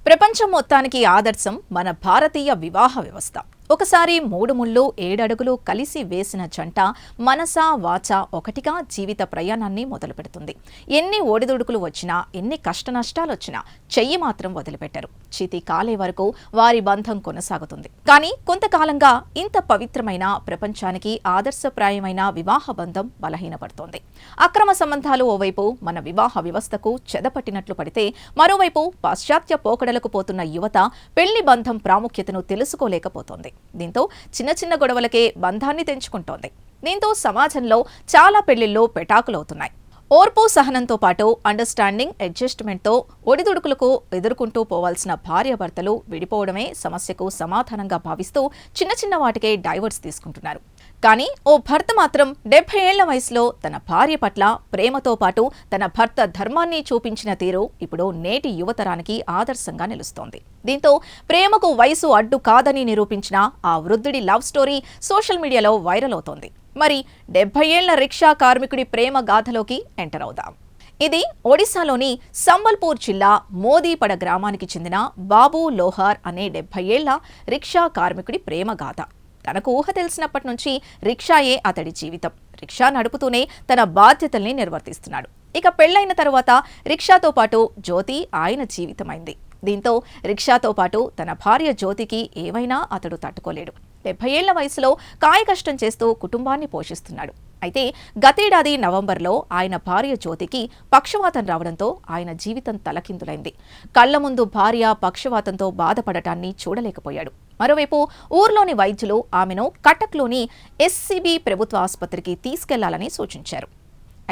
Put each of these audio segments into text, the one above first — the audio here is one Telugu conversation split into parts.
ప్రపంచం మొత్తానికి ఆదర్శం మన భారతీయ వివాహ వ్యవస్థ. ఒకసారి 3 ముళ్ళు 7 అడుగులు కలిసి వేసిన జంట మనసా వాచా ఒకటిగా జీవిత ప్రయాణాన్ని మొదలుపెడుతుంది. ఎన్ని ఒడిదుడుకులు వచ్చినా, ఎన్ని కష్టనష్టాలు వచ్చినా చెయ్యి మాత్రం వదిలిపెట్టరు. చితి కాలే వరకు వారి బంధం కొనసాగుతుంది. కానీ కొంతకాలంగా ఇంత పవిత్రమైన, ప్రపంచానికి ఆదర్శప్రాయమైన వివాహ బంధం బలహీనపడుతోంది. అక్రమ సంబంధాలు ఓవైపు మన వివాహ వ్యవస్థకు చెదపట్టినట్లు పడితే, మరోవైపు పాశ్చాత్య పోకడలకు పోతున్న యువత పెళ్లి బంధం ప్రాముఖ్యతను తెలుసుకోలేకపోతోంది. దీంతో చిన్న చిన్న గొడవలకే బంధాన్ని తెంచుకుంటోంది. దీంతో సమాజంలో చాలా పెళ్లిళ్లు పెటాకులవుతున్నాయి. ఓర్పు సహనంతో పాటు అండర్స్టాండింగ్, అడ్జస్ట్మెంట్తో ఒడిదుడుకులకు ఎదుర్కొంటూ పోవాల్సిన భార్యాభర్తలు విడిపోవడమే సమస్యకు సమాధానంగా భావిస్తూ చిన్న చిన్న వాటికే డైవర్స్ తీసుకుంటున్నారు. కానీ ఓ భర్త మాత్రం 70 ఏళ్ల వయసులో తన భార్య పట్ల ప్రేమతో పాటు తన భర్త ధర్మాన్ని చూపించిన తీరు ఇప్పుడు నేటి యువతరానికి ఆదర్శంగా నిలుస్తోంది. దీంతో ప్రేమకు వయసు అడ్డు కాదని నిరూపించిన ఆ వృద్ధుడి లవ్ స్టోరీ సోషల్ మీడియాలో వైరల్ అవుతోంది. మరి 70 ఏళ్ల రిక్షా కార్మికుడి ప్రేమ గాథలోకి ఎంటర్ అవుదాం. ఇది ఒడిశాలోని సంబల్పూర్ జిల్లా మోదీపడ గ్రామానికి చెందిన బాబు లోహార్ అనే 70 ఏళ్ల రిక్షా కార్మికుడి ప్రేమ గాథ. తనకు ఊహ తెలిసినప్పటి నుంచి రిక్షాయే అతడి జీవితం. రిక్షా నడుపుతూనే తన బాధ్యతల్ని నిర్వర్తిస్తున్నాడు. ఇక పెళ్లైన తరువాత రిక్షాతో పాటు జ్యోతి ఆయన జీవితమైంది. దీంతో రిక్షాతో పాటు తన భార్య జ్యోతికి ఏవైనా అతడు తట్టుకోలేడు. 70 ఏళ్ల వయసులో కాయకష్టం చేస్తూ కుటుంబాన్ని పోషిస్తున్నాడు. అయితే గతేడాది నవంబర్లో ఆయన భార్య జ్యోతికి పక్షవాతం రావడంతో ఆయన జీవితం తలకిందులైంది. కళ్ల ముందు భార్య పక్షవాతంతో బాధపడటాన్ని చూడలేకపోయాడు. మరోవైపు ఊర్లోని వైద్యులు ఆమెను కటక్లోని ఎస్సీబీ ప్రభుత్వ ఆసుపత్రికి తీసుకెళ్లాలని సూచించారు.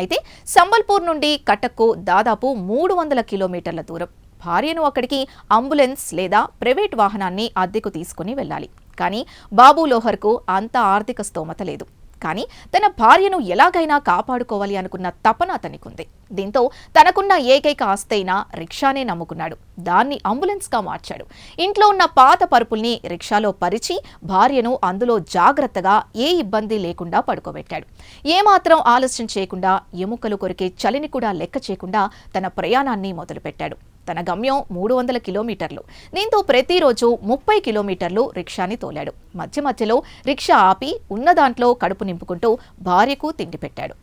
అయితే సంబల్పూర్ నుండి కటక్కు దాదాపు 300 కిలోమీటర్ల దూరం. భార్యను అక్కడికి అంబులెన్స్ లేదా ప్రైవేట్ వాహనాన్ని అద్దెకు తీసుకుని వెళ్ళాలి. కానీ బాబు లోహర్కు అంత ఆర్థిక స్తోమత లేదు. కానీ తన భార్యను ఎలాగైనా కాపాడుకోవాలి అనుకున్న తపన అతనికుంది. దీంతో తనకున్న ఏకైక ఆస్తైన రిక్షానే నమ్ముకున్నాడు. దాన్ని అంబులెన్స్గా మార్చాడు. ఇంట్లో ఉన్న పాత పరుపుల్ని రిక్షాలో పరిచి భార్యను అందులో జాగ్రత్తగా ఏ ఇబ్బంది లేకుండా పడుకోబెట్టాడు. ఏమాత్రం ఆలస్యం చేయకుండా, ఎముకలు కొరికే చలిని కూడా లెక్క చేయకుండా తన ప్రయాణాన్ని మొదలుపెట్టాడు. తన గమ్యం 300 కిలోమీటర్లు. దీంతో ప్రతిరోజు 30 కిలోమీటర్లు రిక్షాని తోలాడు. మధ్య మధ్యలో రిక్షా ఆపి ఉన్న దాంట్లో కడుపు నింపుకుంటూ భార్యకు తిండి పెట్టాడు.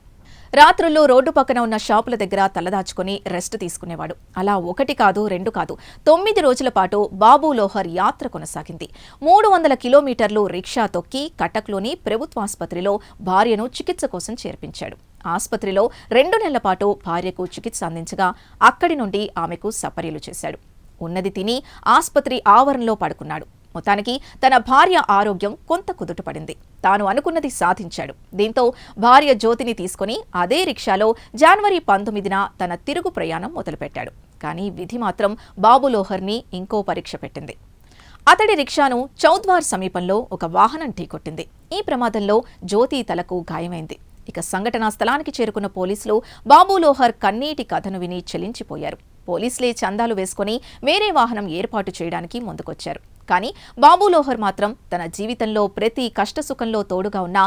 రాత్రుల్లో రోడ్డు పక్కన ఉన్న షాపుల దగ్గర తలదాచుకుని రెస్ట్ తీసుకునేవాడు. అలా 1 కాదు 2 కాదు 9 రోజుల పాటు బాబు లోహర్ యాత్ర కొనసాగింది. 300 కిలోమీటర్లు రిక్షా తొక్కి కటక్లోని ప్రభుత్వాసుపత్రిలో భార్యను చికిత్స కోసం చేర్పించాడు. ఆసుపత్రిలో 2 నెలల పాటు భార్యకు చికిత్స అందించగా అక్కడి నుండి ఆమెకు సపర్యలు చేశాడు. ఉన్నది తిని ఆసుపత్రి ఆవరణలో పడుకున్నాడు. మొత్తానికి తన భార్య ఆరోగ్యం కొంత కుదుటపడింది. తాను అనుకున్నది సాధించాడు. దీంతో భార్య జ్యోతిని తీసుకుని అదే రిక్షాలో జనవరి 19న తన తిరుగు ప్రయాణం మొదలుపెట్టాడు. కానీ విధి మాత్రం బాబు లోహర్ని ఇంకో పరీక్ష పెట్టింది. అతడి రిక్షాను చౌద్వార్ సమీపంలో ఒక వాహనం ఢీకొట్టింది. ఈ ప్రమాదంలో జ్యోతి తలకు గాయమైంది. ఇక సంఘటనా స్థలానికి చేరుకున్న పోలీసులు బాబు లోహర్ కన్నీటి కథను విని చెలించిపోయారు. పోలీసులే చందాలు వేసుకుని వేరే వాహనం ఏర్పాటు చేయడానికి ముందుకొచ్చారు. కానీ బాబు లోహర్ మాత్రం తన జీవితంలో ప్రతి కష్టసుఖంలో తోడుగా ఉన్న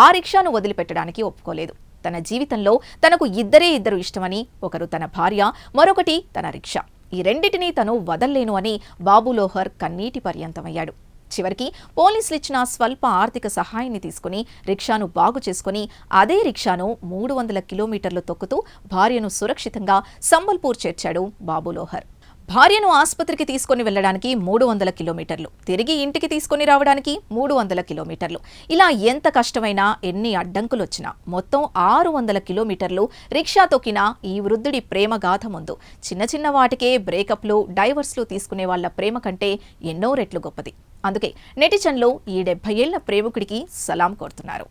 ఆ రిక్షాను వదిలిపెట్టడానికి ఒప్పుకోలేదు. తన జీవితంలో తనకు ఇద్దరు ఇష్టమని, ఒకరు తన భార్య, మరొకటి తన రిక్షా. ఈ రెండిటినీ తను వదల్లేను అని బాబు లోహర్ కన్నీటి పర్యంతమయ్యాడు. చివరికి పోలీసులు ఇచ్చిన స్వల్ప ఆర్థిక సహాయాన్ని తీసుకుని రిక్షాను బాగు చేసుకుని అదే రిక్షాను 300 కిలోమీటర్లు తొక్కుతూ భార్యను సురక్షితంగా సంబల్పూర్ చేర్చాడు బాబు లోహర్. భార్యను ఆసుపత్రికి తీసుకుని వెళ్లడానికి 300 కిలోమీటర్లు, తిరిగి ఇంటికి తీసుకుని రావడానికి 300 కిలోమీటర్లు. ఇలా ఎంత కష్టమైనా, ఎన్ని అడ్డంకులొచ్చినా మొత్తం 600 కిలోమీటర్లు రిక్షా తొక్కిన ఈ వృద్ధుడి ప్రేమ గాథ ముందు చిన్న చిన్న వాటికే బ్రేకప్లు, డైవర్స్లు తీసుకునే వాళ్ల ప్రేమ కంటే ఎన్నో రెట్లు గొప్పది. అందుకే నెటిజన్లు ఈ 70 ఏళ్ల ప్రేమికుడికి సలాం కోరుతున్నారు.